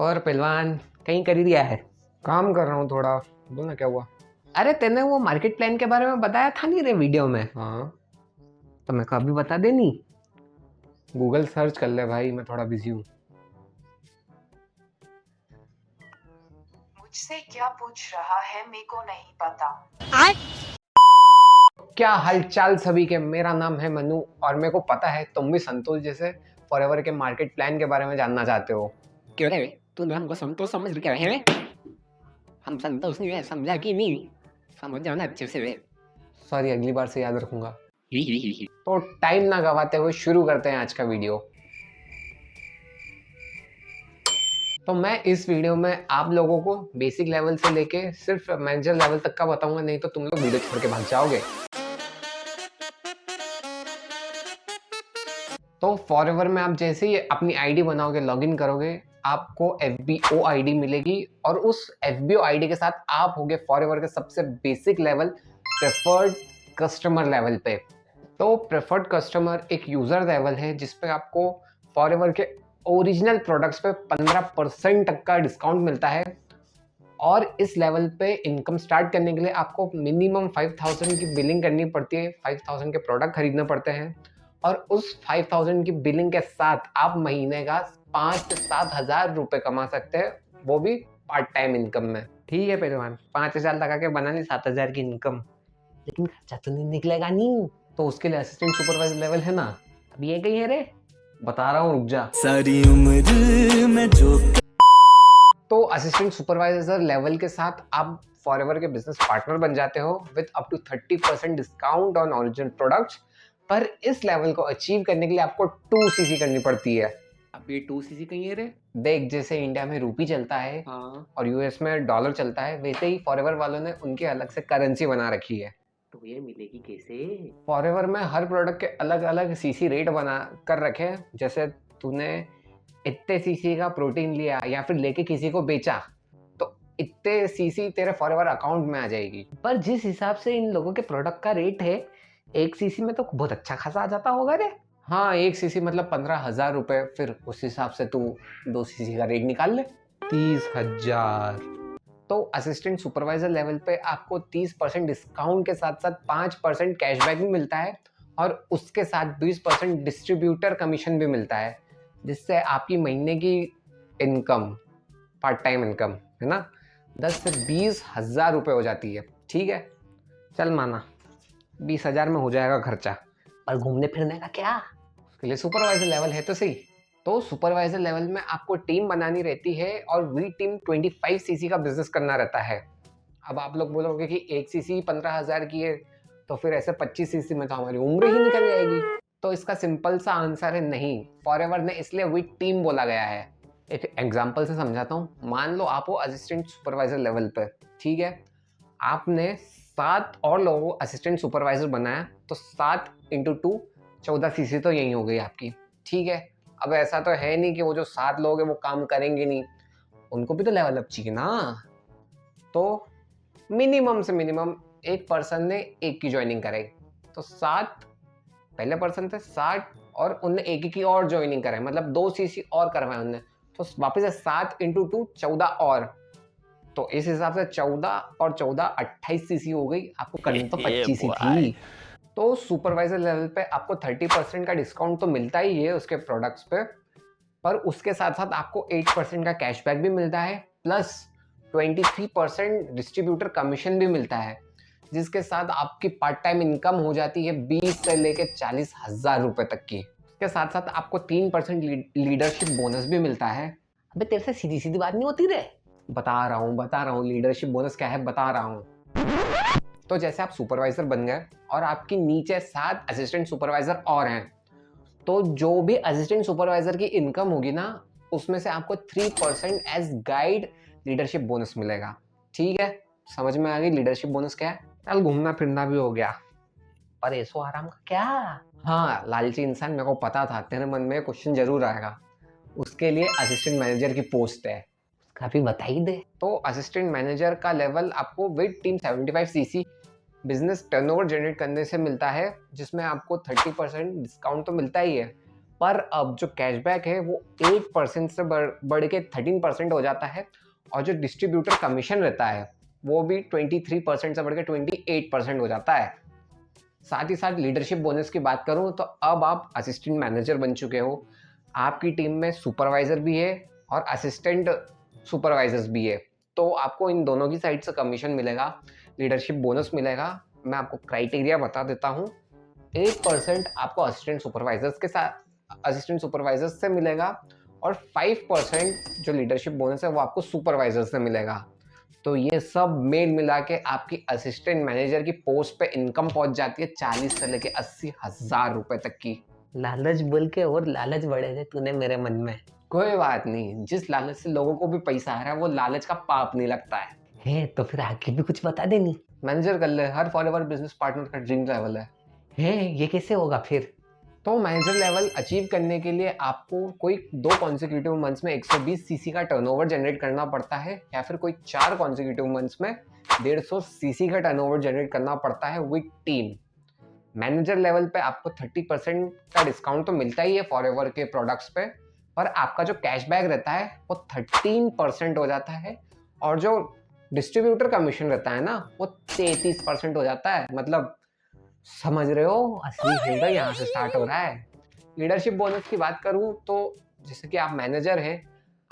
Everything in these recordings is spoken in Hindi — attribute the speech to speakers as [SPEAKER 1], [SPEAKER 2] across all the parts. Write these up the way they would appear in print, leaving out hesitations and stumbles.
[SPEAKER 1] और पहलवान कहीं कर ही दिया है?
[SPEAKER 2] काम कर रहा हूँ थोड़ा। बोल ना क्या हुआ।
[SPEAKER 1] अरे तेने वो मार्केट प्लान के बारे में बताया था नहीं रे वीडियो में?
[SPEAKER 2] हाँ,
[SPEAKER 1] तो मेरे को अभी बता दे नहीं।
[SPEAKER 2] गूगल सर्च कर ले भाई, मैं थोड़ा बिजी हूँ।
[SPEAKER 3] मुझसे क्या पूछ रहा है मेरे को नहीं पता।
[SPEAKER 1] क्या हालचाल सभी के, मेरा नाम है मनु और मेरे को पता है तुम भी संतोष जैसे फॉरएवर के मार्केट प्लान के बारे में जानना चाहते हो।
[SPEAKER 4] क्यों रे तूने हमको संतोष समझ क्या है? हम संतोष नहीं है, समझा कि नहीं? समझ जाओ ना अच्छे से वे।
[SPEAKER 1] सॉरी, अगली बार से याद रखूंगा। तो टाइम ना गवाते हुए शुरू करते हैं आज का वीडियो। तो मैं इस वीडियो में आप लोगों को बेसिक लेवल से लेके सिर्फ मैनेजर लेवल तक का बताऊंगा, नहीं तो तुम लोग वीडियो छोड़ के भाग जाओगे। तो फॉरएवर में आप जैसे ही अपनी आईडी बनाओगे, लॉगिन करोगे, आपको FBO आईडी मिलेगी और उस FBO आईडी के साथ आप होगे फॉरएवर के सबसे basic level preferred customer level पे। तो प्रेफर्ड कस्टमर एक यूजर लेवल है जिसपे आपको फॉरएवर के ओरिजिनल प्रोडक्ट्स पे 15% तक का डिस्काउंट मिलता है। और इस लेवल पे इनकम स्टार्ट करने के लिए आपको मिनिमम 5000 की बिलिंग करनी पड़ती है, 5000 के प्रोडक्ट खरीदने पड़ते हैं और उस 5000 की बिलिंग के साथ आप महीने का 5 से 7 हजार रुपये कमा सकते हैं, वो भी पार्ट टाइम इनकम में। ठीक है पहलवान, 5000 लगा के बना ली 7000 की इनकम, लेकिन खर्चा तो नहीं निकलेगा नहीं। तो उसके लिए असिस्टेंट सुपरवाइजर लेवल है ना, अब ये कहीं है रे, बता रहा हूँ, रुक जा।
[SPEAKER 5] सारी उम्र में जो
[SPEAKER 1] तो असिस्टेंट सुपरवाइजर लेवल के साथ आप फॉरएवर के बिजनेस पार्टनर बन जाते हो with up to 30% discount on original products. पर इस लेवल को अचीव करने के लिए आपको 2cc करनी पड़ती है।
[SPEAKER 4] अब ये 2cc कहीं है रे?
[SPEAKER 1] देख, जैसे इंडिया में रूपी चलता है
[SPEAKER 4] हाँ,
[SPEAKER 1] और यूएस में डॉलर चलता है, वैसे ही फॉरएवर वालों ने उनके अलग से करेंसी बना रखी है।
[SPEAKER 4] तो ये मिलेगी कैसे?
[SPEAKER 1] फॉरएवर में हर प्रोडक्ट के अलग अलग सीसी रेट बना कर रखे हैं। जैसे तूने इतने सीसी का प्रोटीन लिया या फिर लेके किसी को बेचा तो इतने सीसी तेरे फॉरएवर अकाउंट में आ जाएगी। पर जिस हिसाब से इन लोगों के प्रोडक्ट का रेट है, 1cc में तो बहुत अच्छा खासा आ जाता होगा रे। हाँ, 1cc मतलब 15,000 रुपये। फिर उस हिसाब से तू 2cc का रेट निकाल ले,
[SPEAKER 2] 30,000।
[SPEAKER 1] तो असिस्टेंट सुपरवाइजर लेवल पे आपको 30% डिस्काउंट के साथ साथ 5% कैशबैक भी मिलता है और उसके साथ 20% डिस्ट्रीब्यूटर कमीशन भी मिलता है, जिससे आपकी महीने की इनकम, पार्ट टाइम इनकम है ना, 10 से 20,000 रुपये हो जाती है। ठीक है, चल माना 20,000 में हो जाएगा खर्चा, पर घूमने फिरने का क्या, उसके लिए सुपरवाइजर लेवल है तो सही। तो सुपरवाइजर लेवल में आपको टीम बनानी रहती है और वी टीम 25cc का बिजनेस करना रहता है। अब आप लोग बोलोगे कि 1cc 15,000 की है, तो फिर ऐसे 25cc में तो हमारी उम्र ही निकल जाएगी। तो इसका सिंपल सा आंसर है नहीं, फॉरएवर ने इसलिए वी टीम बोला गया है। एक एग्जाम्पल से समझाता हूँ। मान लो आप हो असिस्टेंट सुपरवाइजर लेवल पर, ठीक है, आपने 7 और लोगों को असिस्टेंट सुपरवाइजर बनाया, तो 7 × 2 14cc तो यही हो गई आपकी। ठीक है, अब ऐसा तो है नहीं कि वो जो 7 लोग हैं वो काम करेंगे नहीं, उनको भी तो लेवल अप चाहिए ना। तो मिनिमम से मिनिमम एक पर्सन ने एक की ज्वाइनिंग कराई, तो 7 पहले पर्सन थे 60 और उनने एक की और ज्वाइनिंग कराई, मतलब 2cc और करवाए उनने, तो वापस से 7 × 2 14 और, तो इस हिसाब से 14 और 14 28cc हो गई। आपको करनी तो 25 थी। तो सुपरवाइजर लेवल पे आपको 30% का डिस्काउंट तो मिलता ही है उसके प्रोडक्ट्स पे, पर उसके साथ साथ आपको 8% का कैशबैक भी मिलता है, प्लस 23% डिस्ट्रीब्यूटर कमीशन भी मिलता है, जिसके साथ आपकी पार्ट टाइम इनकम हो जाती है 20 से लेके 40,000 रुपए तक की। उसके साथ साथ आपको 3% लीडरशिप बोनस भी मिलता है। अबे तेरे से सीधी सीधी बात नहीं होती रे, बता रहा हूँ लीडरशिप बोनस क्या है, बता रहा हूँ। तो जैसे आप सुपरवाइजर बन गए और आपकी नीचे 7 असिस्टेंट सुपरवाइजर और हैं, तो जो भी असिस्टेंट सुपरवाइजर की इनकम होगी ना, उसमें से आपको 3% एज गाइड लीडरशिप बोनस मिलेगा। ठीक है, समझ में आ गई लीडरशिप बोनस क्या है? चल, घूमना फिरना भी हो गया, पर ऐसो आराम का क्या? हाँ, लालची इंसान, मेरे को पता था तेरे मन में क्वेश्चन जरूर आएगा। उसके लिए असिस्टेंट मैनेजर की पोस्ट है, उसका भी बता ही दे। तो असिस्टेंट मैनेजर का लेवल आपको with team 75cc business turnover generate करने से मिलता है, जिसमें आपको 30% डिस्काउंट तो मिलता ही है, पर अब जो कैशबैक है वो 8% से बढ़ के 13% हो जाता है, और जो डिस्ट्रीब्यूटर कमीशन रहता है वो भी 23% से बढ़ के 28% हो जाता है। साथ ही साथ लीडरशिप बोनस की बात करूं तो अब आप असिस्टेंट मैनेजर बन चुके हो, आपकी टीम में सुपरवाइजर भी है और असिस्टेंट सुपरवाइजर्स भी है, तो आपको इन दोनों की साइड से कमीशन मिलेगा, लीडरशिप बोनस मिलेगा। मैं आपको क्राइटेरिया बता देता हूँ। 8% आपको असिस्टेंट सुपरवाइजर्स से मिलेगा, और 5% जो लीडरशिप बोनस है वो आपको सुपरवाइजर से मिलेगा। तो ये सब मेल मिला के आपकी असिस्टेंट मैनेजर की पोस्ट पे इनकम पहुंच जाती है 40 से लेके 80,000 रुपए तक की।
[SPEAKER 2] लालच बोल के और लालच बढ़े थे तूने मेरे मन में।
[SPEAKER 1] कोई बात नहीं, जिस लालच से लोगों को भी पैसा आ रहा है वो लालच का पाप नहीं लगता है।
[SPEAKER 2] तो फिर आगे भी कुछ बता देनी।
[SPEAKER 1] मैनेजर कर ले, हर फॉरएवर बिजनेस पार्टनर का ड्रीम लेवल है।
[SPEAKER 2] ये कैसे होगा फिर?
[SPEAKER 1] तो मैनेजर लेवल अचीव करने के लिए आपको कोई 2 कॉन्सिक्यूटिव मंथ्स में 120 सीसी का टर्नओवर जनरेट करना पड़ता है, या फिर कोई 4 कॉन्सिक्यूटिव मंथ्स में 150 सीसी का टर्नओवर जनरेट करना पड़ता है विद टीम। मैनेजर लेवल पे आपको 30% का डिस्काउंट तो मिलता ही है फॉरएवर के प्रोडक्ट्स पे, पर आपका जो कैशबैक रहता है वो 13% हो जाता है, और जो डिस्ट्रीब्यूटर कमीशन रहता है ना वो 33% हो जाता है। मतलब समझ रहे हो, असली खेल यहाँ से स्टार्ट हो रहा है। लीडरशिप बोनस की बात करूँ तो जैसे कि आप मैनेजर हैं,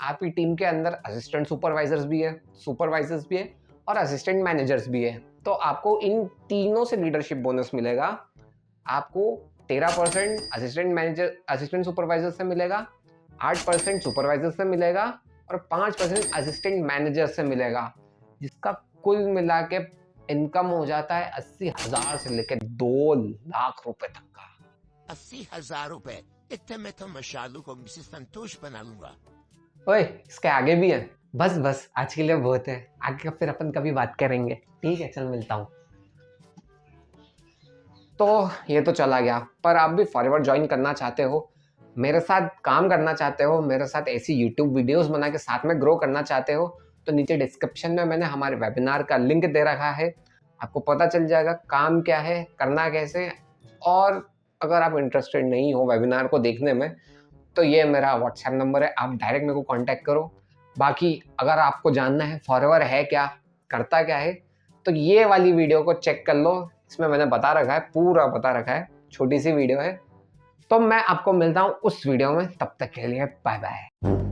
[SPEAKER 1] आपकी टीम के अंदर असिस्टेंट सुपरवाइजर्स भी है, सुपरवाइजर्स भी है और असिस्टेंट मैनेजर्स भी है, तो आपको इन तीनों से लीडरशिप बोनस मिलेगा। आपको 13% असिस्टेंट सुपरवाइजर से मिलेगा, 8% सुपरवाइजर से मिलेगा और 5% असिस्टेंट मैनेजर से मिलेगा, जिसका कुल मिला के इनकम हो जाता है 80,000 से लेकर 2 लाख रुपए तक का।
[SPEAKER 6] 80,000 रुपए, इतने में तो मशालू को मिसेस संतोष बना लूंगा।
[SPEAKER 1] ओए, इसके आगे भी है।
[SPEAKER 2] बस आज के लिए बहुत है, आगे का फिर अपन कभी बात करेंगे। ठीक है, चल मिलता हूँ।
[SPEAKER 1] तो ये तो चला गया, पर आप भी फॉरएवर ज्वाइन करना चाहते हो, मेरे साथ काम करना चाहते हो, मेरे साथ ऐसी यूट्यूब वीडियोस बना के साथ में ग्रो करना चाहते हो, तो नीचे डिस्क्रिप्शन में मैंने हमारे वेबिनार का लिंक दे रखा है। आपको पता चल जाएगा काम क्या है, करना कैसे, और अगर आप इंटरेस्टेड नहीं हो वेबिनार को देखने में तो ये मेरा व्हाट्सएप नंबर है, आप डायरेक्ट मेरे को कांटेक्ट करो। बाकी अगर आपको जानना है फॉरएवर है क्या, करता क्या है, तो ये वाली वीडियो को चेक कर लो, इसमें मैंने बता रखा है, पूरा बता रखा है, छोटी सी वीडियो है। तो मैं आपको मिलता हूँ उस वीडियो में, तब तक के लिए बाय बाय।